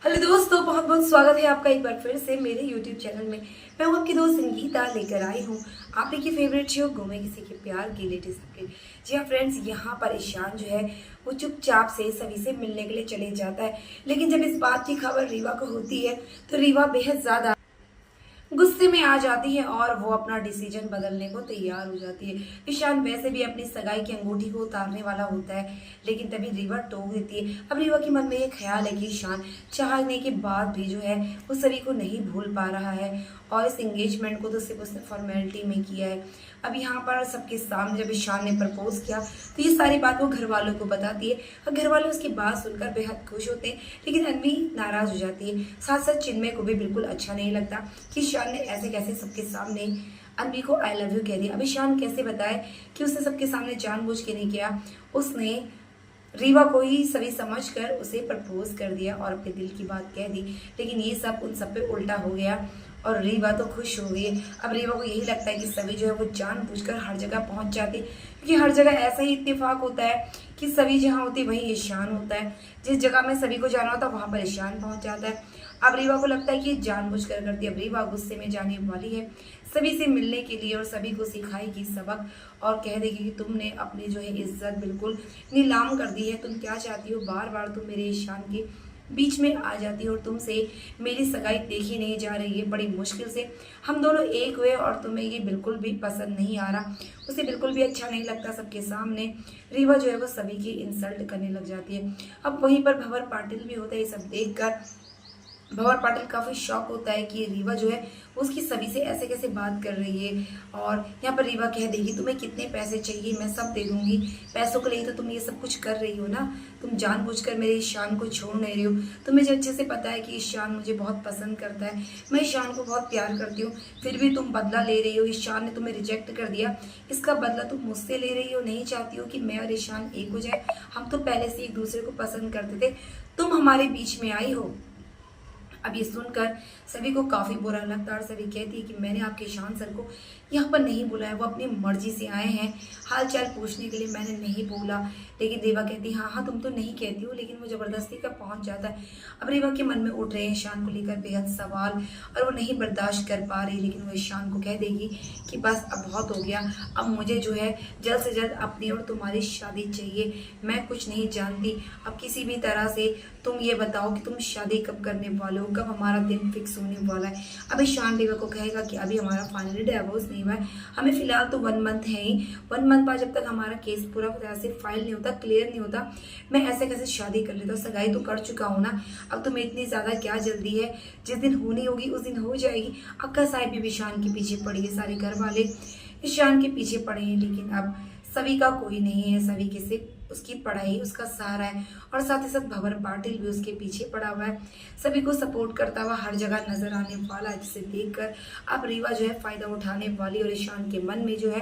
Hello दोस्तों, बहुत बहुत स्वागत है आपका एक बार फिर से मेरे YouTube चैनल में। मैं हूं आपकी दोस्त संगीता, लेकर आई हूं आप ही की फेवरेट शो गुमे किसी के प्यार की लेटेस्ट अपडेट। जी हाँ फ्रेंड्स, यहाँ पर ईशान जो है वो चुपचाप से सभी से मिलने के लिए चले जाता है। लेकिन जब इस बात की खबर रीवा को होती है तो रीवा बेहद ज्यादा गुस्से में आ जाती है और वो अपना डिसीजन बदलने को तैयार हो जाती है। ईशान वैसे भी अपनी सगाई की अंगूठी को उतारने वाला होता है, लेकिन तभी रीवा टोक देती है। अब रीवा के मन में ये ख्याल है कि ईशान चाहने के बाद भी जो है वो सभी को नहीं भूल पा रहा है और इस एंगेजमेंट को तो सिर्फ उसने फॉर्मेलिटी में किया है। अब यहाँ पर सबके सामने जब ईशान ने प्रपोज किया तो ये सारी बात वो घर वालों को बताती है और घर वाले उसकी बात सुनकर बेहद खुश होते हैं, लेकिन अन्वी नाराज हो जाती है। साथ साथ चिन्मय को भी बिल्कुल अच्छा नहीं लगता कि ईशान ने ऐसे कैसे सबके सामने अन्वी को आई लव यू कह दिया। अब ईशान कैसे बताए कि उसने सबके सामने जानबूझ के नहीं किया, उसने रीवा को ही सभी समझकर उसे प्रपोज कर दिया और अपने दिल की बात कह दी। लेकिन ये सब उन सब पे उल्टा हो गया और रीवा तो खुश हो गई। अब रीवा को यही लगता है कि सभी जो है वो जानबूझकर हर जगह पहुंच जाती, क्योंकि हर जगह ऐसा ही इत्तेफाक होता है कि सभी जहाँ होती वहीं ईशान होता है। जिस जगह में सभी को जाना होता है वहां पर ईशान पहुंच जाता है। अब रीवा को लगता है कि जानबूझकर करती है। अब रीवा गुस्से में जाने वाली है सभी से मिलने के लिए और सभी को सिखाएगी सबक और कह देगी कि तुमने अपनी जो है इज्जत बिल्कुल नीलाम कर दी है। तुम क्या चाहती हो, बार बार तुम मेरे ईशान के बीच में आ जाती हो और तुमसे मेरी सगाई देखी नहीं जा रही है। बड़ी मुश्किल से हम दोनों एक हुए और तुम्हें ये बिल्कुल भी पसंद नहीं आ रहा, उसे बिल्कुल भी अच्छा नहीं लगता। सबके सामने रीवा जो है वो सभी की इंसल्ट करने लग जाती है। अब वहीं पर भंवर पाटिल भी होता है। ये सब देखकर भंवर पाटिल काफी शॉक होता है कि रीवा जो है उसकी सभी से ऐसे कैसे बात कर रही है। और यहाँ पर रीवा कह देगी तुम्हें कितने पैसे चाहिए मैं सब दे दूंगी, पैसों के लिए तो तुम ये सब कुछ कर रही हो ना, तुम जानबूझकर मेरे ईशान को छोड़ नहीं रही हो। तुम्हें अच्छे से पता है कि ईशान मुझे बहुत पसंद करता है, मैं ईशान को बहुत प्यार करती हूँ, फिर भी तुम बदला ले रही हो। ईशान ने तुम्हें रिजेक्ट कर दिया, इसका बदला तुम मुझसे ले रही हो। नहीं चाहती हो कि मैं और ईशान एक हो जाए, हम तो पहले से एक दूसरे को पसंद करते थे, तुम हमारे बीच में आई हो। अब ये सुनकर सभी को काफी बुरा लगता है और सभी कहती है कि मैंने आपके ईशान सर को यहाँ पर नहीं बुलाया, वो अपनी मर्जी से आए हैं हाल चाल पूछने के लिए, मैंने नहीं बोला। लेकिन रीवा कहती है हाँ हाँ तुम तो नहीं कहती हो, लेकिन वो जबरदस्ती का पहुंच जाता है। अब रीवा के मन में उठ रहे हैं ईशान को लेकर बेहद सवाल और वो नहीं बर्दाश्त कर पा रही, लेकिन वो ईशान को कह देगी कि बस अब बहुत हो गया, अब मुझे जो है जल्द से जल्द अपनी और तुम्हारी शादी चाहिए। मैं कुछ नहीं जानती, अब किसी भी तरह से तुम ये बताओ कि तुम शादी कब करने वाले हो, कब हमारा दिन फिक्स होने वाला है। अब ईशान रीवा को कहेगा कि अभी हमारा फाइनली डिवोर्स नहीं हुआ है, हमें फिलहाल तो 1 मंथ है ही, 1 मंथ बाद जब तक हमारा केस पूरा तरह से फाइल नहीं होता, क्लियर नहीं होता, मैं ऐसे कैसे शादी कर लेता हूँ, सगाई तो कर चुका हूँ ना, अब तुम्हें इतनी ज्यादा क्या जल्दी है, जिस दिन होनी होगी उस दिन हो जाएगी। अक्का साहिब भी ईशान के पीछे पड़ी है, सारे घर वाले ईशान के पीछे पड़े हैं, लेकिन अब सभी का कोई नहीं है, सभी के सिर्फ उसकी पढ़ाई उसका सहारा है और साथ ही साथ भंवर पाटिल भी उसके पीछे पड़ा हुआ है, सभी को सपोर्ट करता हुआ हर जगह नजर आने वाला है, जिसे देखकर अब रीवा जो है फायदा उठाने वाली और ईशान के मन में जो है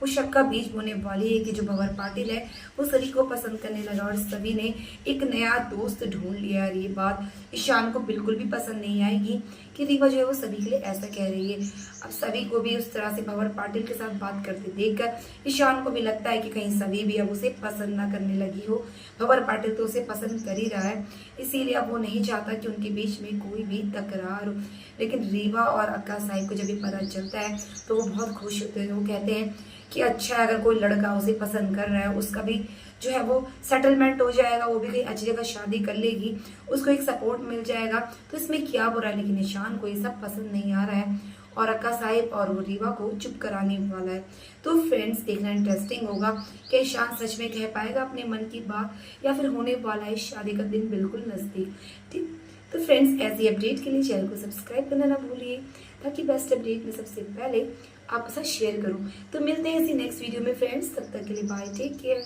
वो शक का बीज बोने वाली है कि जो भंवर पाटिल है वो सभी को पसंद करने लगा और सभी ने एक नया दोस्त ढूंढ लिया। और ये बात ईशान को बिल्कुल भी पसंद नहीं आएगी कि रीवा जो है वो सभी के लिए ऐसा कह रही है। अब सभी को भी उस तरह से भंवर पाटिल के साथ बात करते देखकर ईशान को भी लगता है कि कहीं सभी भी अब उसे पसंद ना करने लगी हो। भंवर पाटिल तो उसे पसंद कर ही रहा है, इसीलिए अब वो नहीं चाहता कि उनके बीच में कोई भी तकरार हो। लेकिन रीवा और अक्का साहिब को जब भी पता चलता है तो वो बहुत खुश होते हैं। वो कहते हैं कि अच्छा अगर कोई लड़का उसे पसंद कर रहा है, उसका भी जो है वो सेटलमेंट हो जाएगा, वो भी कहीं अच्छी जगह शादी कर लेगी, उसको एक सपोर्ट मिल जाएगा, तो इसमें क्या बुरा है। लेकिन ईशान को ये सब पसंद नहीं आ रहा है और अक्का साहिब और वो रीवा को चुप कराने वाला है। तो फ्रेंड्स देखना इंटरेस्टिंग होगा कि ईशान सच में कह पाएगा अपने मन की बात या फिर होने वाला है शादी का दिन बिल्कुल नजदीक। ठीक, तो फ्रेंड्स ऐसी अपडेट के लिए चैनल को सब्सक्राइब करना ना भूलिए, ताकि बेस्ट अपडेट में सबसे पहले आपके साथ शेयर करूं। तो मिलते हैं इसी नेक्स्ट वीडियो में फ्रेंड्स, तब तक के लिए बाय, टेक केयर।